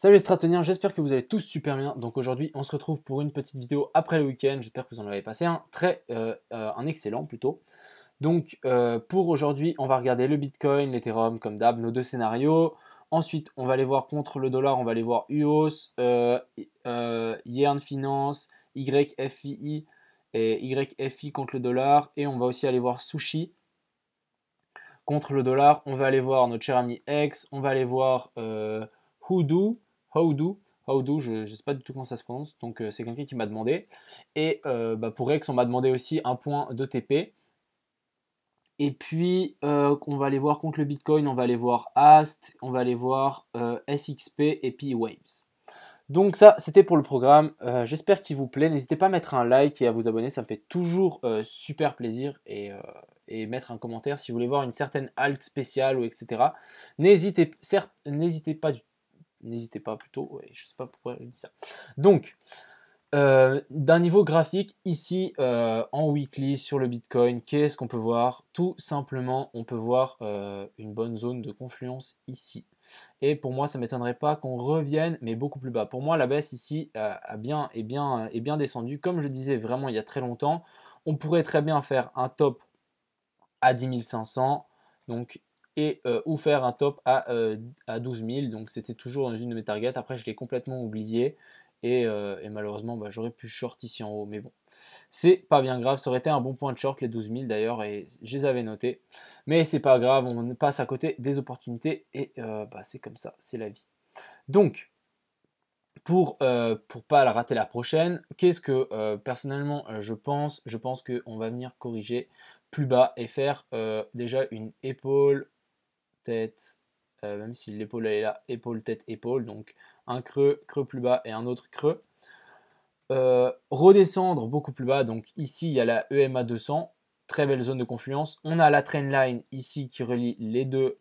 Salut les stratoniens, j'espère que vous allez tous super bien. Donc aujourd'hui, on se retrouve pour une petite vidéo après le week-end. J'espère que vous en avez passé un excellent plutôt. Donc pour aujourd'hui, on va regarder le Bitcoin, l'Ethereum comme d'hab, nos deux scénarios. Ensuite, on va aller voir contre le dollar, on va aller voir UOS, Yearn Finance, YFI et YFI contre le dollar. Et on va aussi aller voir Sushi contre le dollar. On va aller voir notre cher ami X, on va aller voir Hoodoo, Hoodoo, Hoodoo, je ne sais pas du tout comment ça se prononce, donc c'est quelqu'un qui m'a demandé. Et pour X, on m'a demandé aussi un point de TP. Et puis, on va aller voir contre le Bitcoin, on va aller voir AST, on va aller voir SXP et puis Waves. Donc ça, c'était pour le programme. J'espère qu'il vous plaît. N'hésitez pas à mettre un like et à vous abonner. Ça me fait toujours super plaisir. Et mettre un commentaire si vous voulez voir une certaine alt spéciale ou etc. N'hésitez pas n'hésitez pas plutôt. Ouais, je sais pas pourquoi je dis ça. Donc, d'un niveau graphique, ici en weekly sur le Bitcoin, qu'est-ce qu'on peut voir? Tout simplement, on peut voir une bonne zone de confluence ici. Et pour moi, ça ne m'étonnerait pas qu'on revienne, mais beaucoup plus bas. Pour moi, la baisse ici est bien descendue. Comme je disais vraiment il y a très longtemps, on pourrait très bien faire un top à 10 500 donc, ou faire un top à 12 000. Donc c'était toujours une de mes targets. Après, je l'ai complètement oublié. Et malheureusement, j'aurais pu short ici en haut. Mais bon, c'est pas bien grave. Ça aurait été un bon point de short, les 12 000 d'ailleurs. Et je les avais notés. Mais c'est pas grave, on passe à côté des opportunités. Et c'est comme ça, c'est la vie. Donc, pour pas la rater la prochaine, qu'est-ce que personnellement je pense? Je pense qu'on va venir corriger plus bas et faire déjà une épaule, tête, même si l'épaule est là, épaule, tête, épaule, donc un creux, creux plus bas et un autre creux. Redescendre beaucoup plus bas, donc ici il y a la EMA 200, très belle zone de confluence. On a la trendline ici qui relie les deux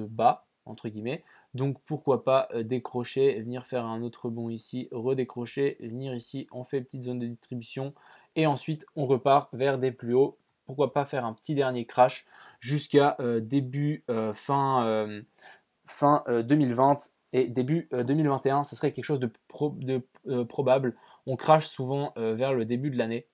bas, entre guillemets. Donc pourquoi pas décrocher, venir faire un autre rebond ici, redécrocher, venir ici, on fait petite zone de distribution et ensuite on repart vers des plus hauts. Pourquoi pas faire un petit dernier crash jusqu'à fin 2020 et début 2021, ce serait quelque chose de probable. On crache souvent vers le début de l'année.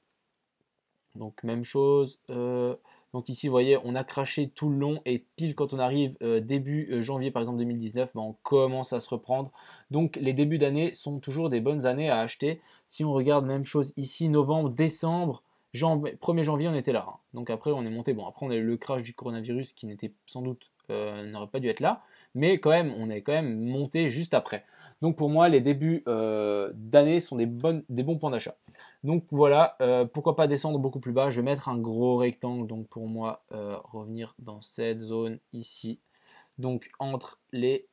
Donc même chose. Donc ici, vous voyez, on a craché tout le long et pile quand on arrive début janvier, par exemple 2019, on commence à se reprendre. Donc les débuts d'année sont toujours des bonnes années à acheter. Si on regarde même chose ici, novembre, décembre, 1er janvier, on était là. Hein. Donc après, on est monté. Bon, après, on a eu le crash du coronavirus qui n'était sans doute n'aurait pas dû être là, mais quand même, on est quand même monté juste après. Donc pour moi, les débuts d'année sont des bons points d'achat. Donc voilà, pourquoi pas descendre beaucoup plus bas. Je vais mettre un gros rectangle, donc pour moi, revenir dans cette zone ici. Donc entre les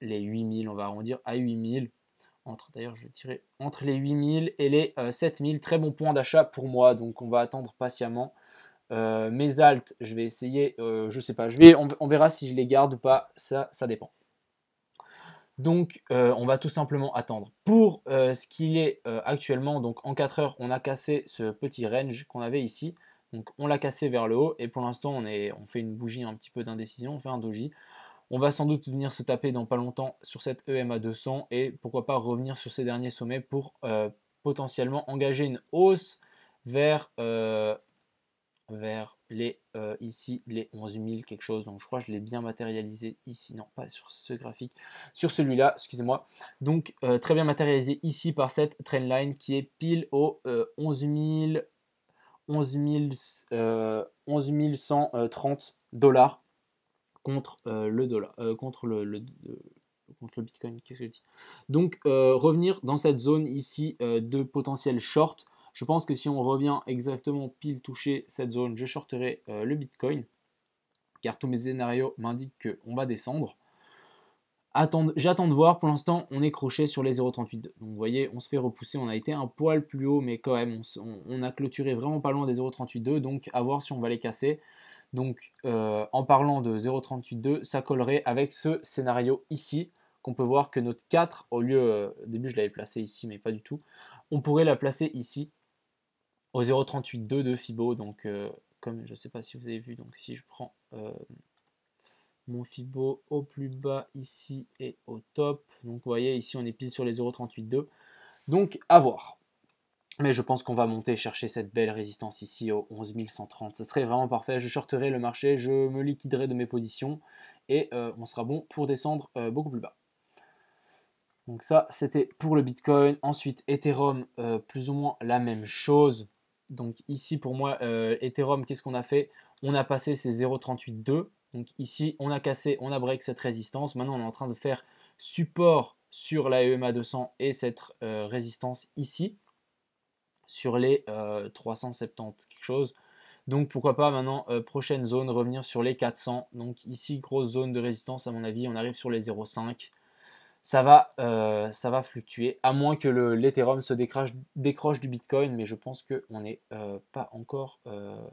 8000, on va arrondir à 8000. D'ailleurs, je vais tirer entre les 8000 et les 7000. Très bon point d'achat pour moi, donc on va attendre patiemment. Mes alts, je vais essayer, je sais pas, on verra si je les garde ou pas, ça dépend. Donc on va tout simplement attendre. Pour ce qu'il est actuellement, donc en 4 heures, on a cassé ce petit range qu'on avait ici. Donc on l'a cassé vers le haut et pour l'instant on fait une bougie un petit peu d'indécision, on fait un doji. On va sans doute venir se taper dans pas longtemps sur cette EMA 200 et pourquoi pas revenir sur ces derniers sommets pour potentiellement engager une hausse vers ici les 11 000 quelque chose. Donc je crois que je l'ai bien matérialisé ici, non pas sur ce graphique, sur celui-là, excusez-moi. Donc très bien matérialisé ici par cette trendline qui est pile au 11 130 dollars contre le dollar, contre contre le Bitcoin, qu'est-ce que je dis? Donc revenir dans cette zone ici de potentiel short. Je pense que si on revient exactement pile toucher cette zone, je shorterai le Bitcoin, car tous mes scénarios m'indiquent qu'on va descendre. J'attends de voir, pour l'instant on est croché sur les 0,38. Donc vous voyez, on se fait repousser, on a été un poil plus haut, mais quand même on a clôturé vraiment pas loin des 0,38,2, donc à voir si on va les casser. Donc en parlant de 0,38,2, ça collerait avec ce scénario ici, qu'on peut voir que notre 4, au lieu, au début je l'avais placé ici, mais pas du tout, on pourrait la placer ici, au 0,38,2 de Fibo, donc comme je ne sais pas si vous avez vu, donc si je prends mon Fibo au plus bas ici et au top. Donc vous voyez, ici on est pile sur les 0,382. Donc à voir. Mais je pense qu'on va monter chercher cette belle résistance ici au 11 130. Ce serait vraiment parfait. Je shorterai le marché, je me liquiderai de mes positions et on sera bon pour descendre beaucoup plus bas. Donc ça, c'était pour le Bitcoin. Ensuite, Ethereum, plus ou moins la même chose. Donc ici, pour moi, Ethereum, qu'est-ce qu'on a fait? On a passé ces 0,382. Donc ici, on a cassé, on a break cette résistance. Maintenant, on est en train de faire support sur la EMA 200 et cette résistance ici, sur les 370 quelque chose. Donc pourquoi pas maintenant, prochaine zone, revenir sur les 400. Donc ici, grosse zone de résistance à mon avis. On arrive sur les 0,5. Ça va fluctuer, à moins que l'Ethereum se décroche du Bitcoin, mais je pense qu'on n'est pas encore... on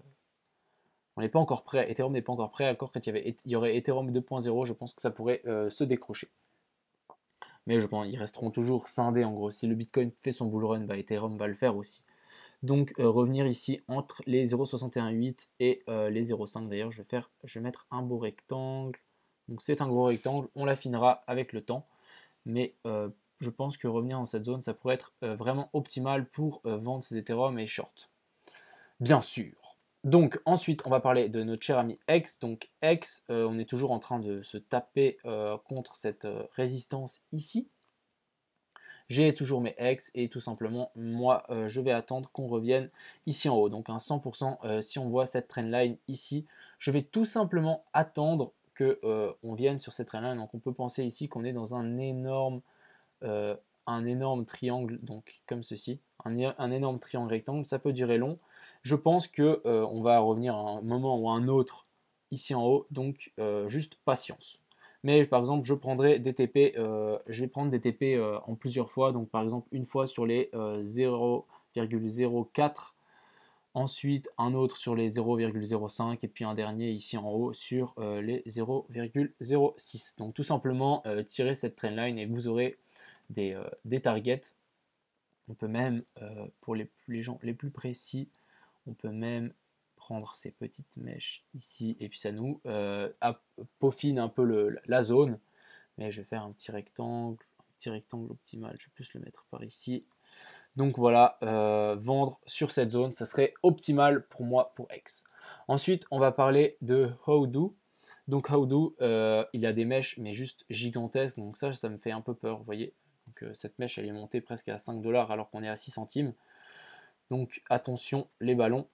n'est pas encore prêt, Ethereum n'est pas encore prêt, encore quand il y aurait Ethereum 2.0, je pense que ça pourrait se décrocher. Mais je pense qu'ils resteront toujours scindés en gros. Si le Bitcoin fait son bull run, bah, Ethereum va le faire aussi. Donc revenir ici entre les 0,618 et les 0,5. D'ailleurs, je vais mettre un beau rectangle. Donc c'est un gros rectangle, on l'affinera avec le temps. Mais je pense que revenir dans cette zone, ça pourrait être vraiment optimal pour vendre ses Ethereum et short. Bien sûr. Donc ensuite, on va parler de notre cher ami X. Donc X, on est toujours en train de se taper contre cette résistance ici. J'ai toujours mes X et tout simplement, moi, je vais attendre qu'on revienne ici en haut. Donc un 100%, si on voit cette trendline ici, je vais tout simplement attendre qu'on vienne sur cette trendline. Donc on peut penser ici qu'on est dans un énorme triangle, donc comme ceci, un énorme triangle rectangle, ça peut durer long. Je pense que on va revenir à un moment ou à un autre ici en haut, donc juste patience. Mais par exemple, je prendrai des TP, je vais prendre des TP en plusieurs fois, donc par exemple une fois sur les 0,04, ensuite un autre sur les 0,05 et puis un dernier ici en haut sur les 0,06. Donc tout simplement tirer cette trendline et vous aurez des targets. On peut même, pour les gens les plus précis, on peut même prendre ces petites mèches ici et puis ça nous peaufine un peu la zone. Mais je vais faire un petit rectangle optimal. Je vais plus le mettre par ici. Donc voilà, vendre sur cette zone, ça serait optimal pour moi pour X. Ensuite, on va parler de Howdo. Donc Howdo, il a des mèches mais juste gigantesques. Donc ça me fait un peu peur, vous voyez. Donc cette mèche, elle est montée presque à 5 $ alors qu'on est à 6 centimes. Donc attention, les ballons.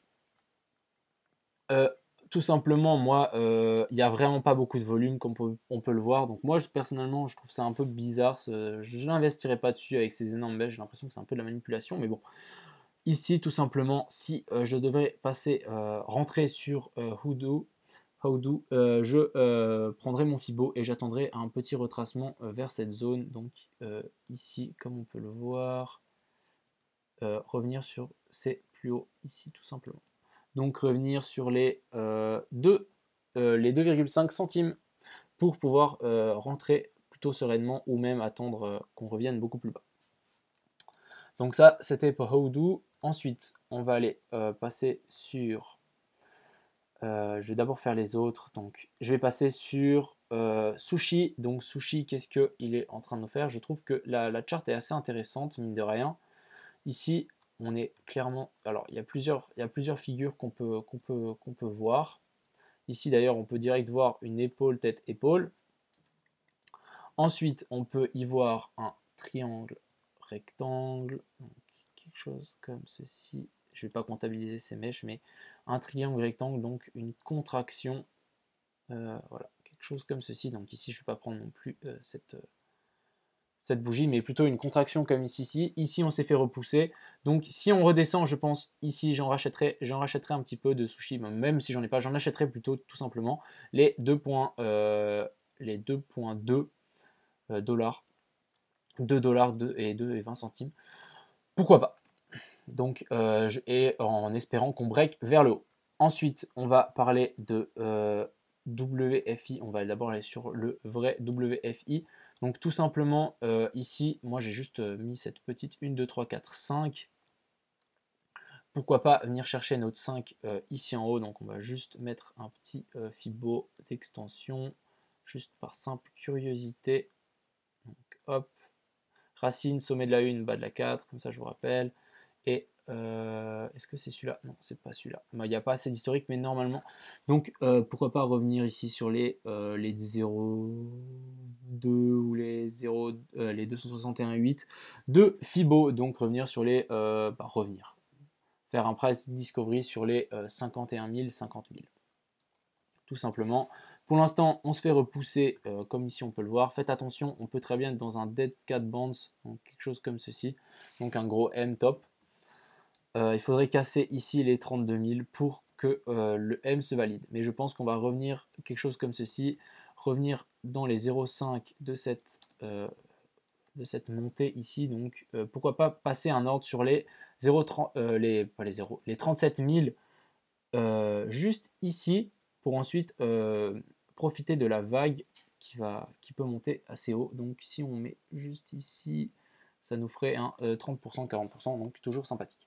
Tout simplement, moi, il n'y a vraiment pas beaucoup de volume comme on peut le voir. Donc moi, personnellement, je trouve ça un peu bizarre. Je n'investirai pas dessus avec ces énormes bêches. J'ai l'impression que c'est un peu de la manipulation. Mais bon, ici, tout simplement, si je devrais rentrer sur Howdo, je prendrai mon Fibo et j'attendrai un petit retracement vers cette zone. Donc ici, comme on peut le voir, revenir sur ces plus hauts ici, tout simplement. Donc revenir sur les 2,5 centimes pour pouvoir rentrer plutôt sereinement ou même attendre qu'on revienne beaucoup plus bas. Donc ça, c'était pour Howdo. Ensuite, on va aller passer sur... je vais d'abord faire les autres. Donc, je vais passer sur Sushi. Donc, Sushi, qu'est-ce qu'il est en train de nous faire? Je trouve que la charte est assez intéressante, mine de rien. Ici, on est clairement... Alors, il y a plusieurs figures qu'on peut voir. Ici, d'ailleurs, on peut direct voir une épaule, tête, épaule. Ensuite, on peut y voir un triangle rectangle. Donc, quelque chose comme ceci. Je ne vais pas comptabiliser ces mèches, mais un triangle rectangle, donc une contraction. Voilà, quelque chose comme ceci. Donc ici, je ne vais pas prendre non plus cette bougie, mais plutôt une contraction comme ici. Ici, on s'est fait repousser. Donc, si on redescend, je pense, ici, j'en rachèterai un petit peu de sushi, même si j'en ai pas, j'en achèterai plutôt tout simplement les 2,2 dollars, 2 dollars et 20 centimes. Pourquoi pas? Donc, et en espérant qu'on break vers le haut. Ensuite, on va parler de WFI. On va d'abord aller sur le vrai WFI. Donc, tout simplement, ici, moi, j'ai juste mis cette petite 1, 2, 3, 4, 5. Pourquoi pas venir chercher notre 5 ici en haut. Donc, on va juste mettre un petit Fibo d'extension. juste par simple curiosité. Donc, hop, racine, sommet de la 1, bas de la 4, comme ça je vous rappelle. Et est-ce que c'est celui-là? Non, c'est pas celui-là. Il n'y a pas assez d'historique, mais normalement. Donc pourquoi pas revenir ici sur les 0,2 ou les 261,8 de Fibo. Donc revenir sur les revenir. Faire un price discovery sur les 51 000, 50 000. Tout simplement. Pour l'instant, on se fait repousser, comme ici on peut le voir. Faites attention, on peut très bien être dans un dead cat bounce, donc quelque chose comme ceci. Donc un gros M top. Il faudrait casser ici les 32 000 pour que le M se valide. Mais je pense qu'on va revenir quelque chose comme ceci, revenir dans les 0,5 de cette montée ici. Donc pourquoi pas passer un ordre sur les 0,30, les 37 000 juste ici pour ensuite profiter de la vague qui peut monter assez haut. Donc si on met juste ici, ça nous ferait un 30%, 40%, donc toujours sympathique.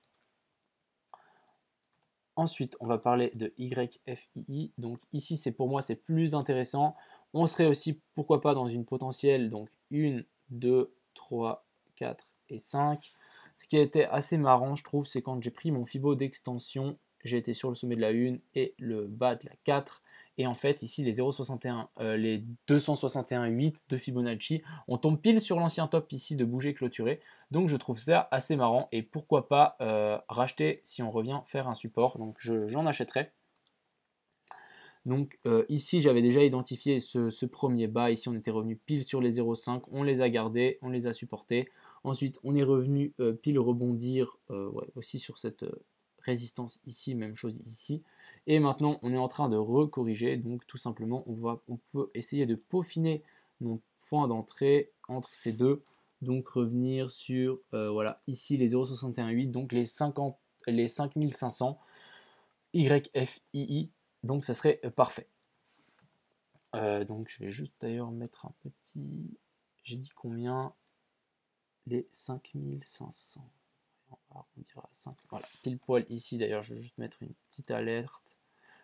Ensuite, on va parler de YFII. Donc ici, c'est pour moi, c'est plus intéressant. On serait aussi, pourquoi pas, dans une potentielle, donc 1, 2, 3, 4 et 5. Ce qui a été assez marrant, je trouve, c'est quand j'ai pris mon Fibo d'extension, j'ai été sur le sommet de la 1 et le bas de la 4. Et en fait, ici, les 0,61, les 261,8 de Fibonacci, on tombe pile sur l'ancien top ici de bouger clôturé. Donc je trouve ça assez marrant et pourquoi pas racheter si on revient faire un support. Donc j'en achèterai. Donc ici j'avais déjà identifié ce premier bas. Ici on était revenu pile sur les 0,5. On les a gardés, on les a supportés. Ensuite on est revenu pile rebondir aussi sur cette résistance ici, même chose ici. Et maintenant on est en train de recorriger. Donc tout simplement on peut essayer de peaufiner nos points d'entrée entre ces deux. Donc revenir sur voilà ici les 0,618, donc les 5500 YFII, donc ça serait parfait. Donc je vais juste d'ailleurs mettre un petit, j'ai dit combien, les 5500, on va arrondir à 5, voilà, pile poil ici. D'ailleurs je vais juste mettre une petite alerte,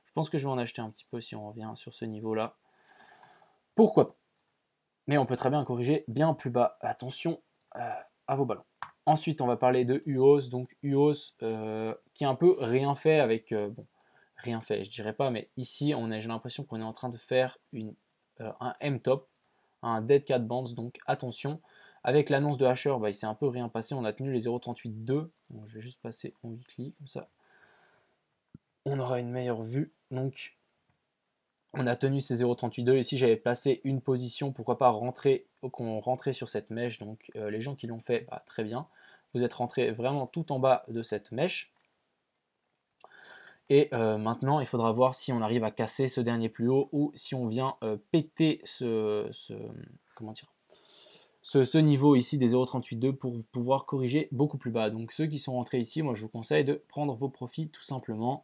je pense que je vais en acheter un petit peu si on revient sur ce niveau là, pourquoi pas, mais on peut très bien corriger bien plus bas. Attention à vos ballons. Ensuite, on va parler de UOS. Donc UOS qui a un peu rien fait avec... bon, rien fait, je dirais pas, mais ici, j'ai l'impression qu'on est en train de faire un M-top, un Dead Cat Bounce. Donc attention. Avec l'annonce de Asher, il s'est un peu rien passé. On a tenu les 0,38,2. Donc je vais juste passer en weekly, comme ça. On aura une meilleure vue. Donc on a tenu ces 0,38,2. Ici, j'avais placé une position, pourquoi pas qu'on rentrait sur cette mèche. Donc les gens qui l'ont fait, très bien. Vous êtes rentré vraiment tout en bas de cette mèche. Et maintenant, il faudra voir si on arrive à casser ce dernier plus haut ou si on vient péter comment dire, ce niveau ici des 0,38,2 pour pouvoir corriger beaucoup plus bas. Donc ceux qui sont rentrés ici, moi je vous conseille de prendre vos profits tout simplement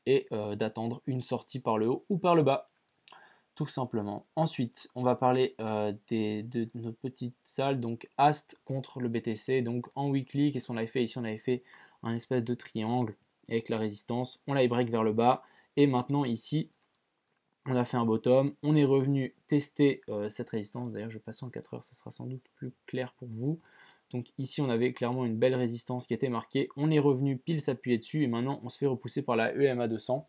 et d'attendre une sortie par le haut ou par le bas. Tout simplement. Ensuite, on va parler de notre petite salle, donc AST contre le BTC. Donc en weekly, qu'est-ce qu'on avait fait ici? On avait fait un espèce de triangle avec la résistance. On l'avait break vers le bas. Et maintenant ici, on a fait un bottom. On est revenu tester cette résistance. D'ailleurs, je passe en 4 heures, ça sera sans doute plus clair pour vous. Donc ici, on avait clairement une belle résistance qui était marquée. On est revenu pile s'appuyer dessus. Et maintenant, on se fait repousser par la EMA 200.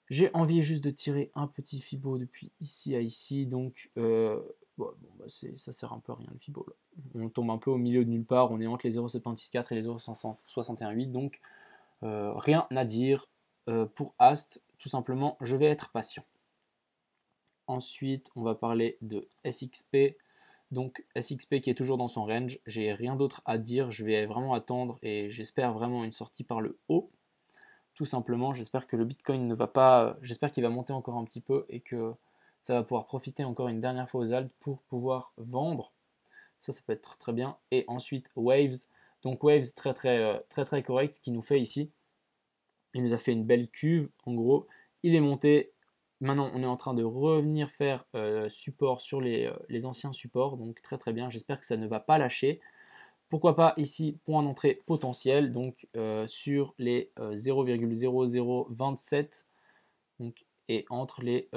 J'ai envie juste de tirer un petit Fibo depuis ici à ici, donc ça sert un peu à rien le Fibo là. On tombe un peu au milieu de nulle part, on est entre les 0,764 et les 0,618, donc rien à dire pour Ast, tout simplement je vais être patient. Ensuite on va parler de SXP, donc SXP qui est toujours dans son range, j'ai rien d'autre à dire, je vais vraiment attendre et j'espère vraiment une sortie par le haut. Tout simplement, j'espère que le Bitcoin ne va pas, j'espère qu'il va monter encore un petit peu et que ça va pouvoir profiter encore une dernière fois aux altes pour pouvoir vendre. Ça peut être très bien. Et ensuite Waves, donc Waves très correct, ce qu'il nous fait ici. Il nous a fait une belle cuve, en gros. Il est monté. Maintenant, on est en train de revenir faire support sur les anciens supports, donc très bien. J'espère que ça ne va pas lâcher. Pourquoi pas ici, point d'entrée potentiel, donc sur les 0,0027. Donc, et entre les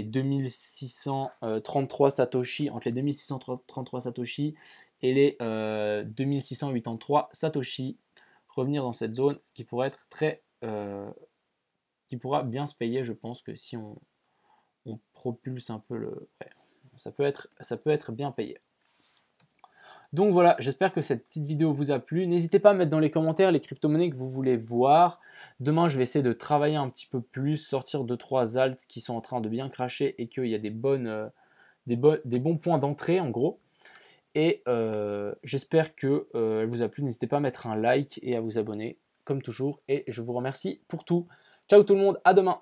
2633 Satoshi, entre les 2633 Satoshi et les 2683 Satoshi, revenir dans cette zone, ce qui pourrait être qui pourra bien se payer, je pense que si on propulse un peu ouais, ça peut être bien payé. Donc voilà, j'espère que cette petite vidéo vous a plu. N'hésitez pas à mettre dans les commentaires les crypto-monnaies que vous voulez voir. Demain, je vais essayer de travailler un petit peu plus, sortir 2-3 alts qui sont en train de bien cracher et qu'il y a des bons points d'entrée en gros. Et j'espère que elle vous a plu. N'hésitez pas à mettre un like et à vous abonner comme toujours. Et je vous remercie pour tout. Ciao tout le monde, à demain.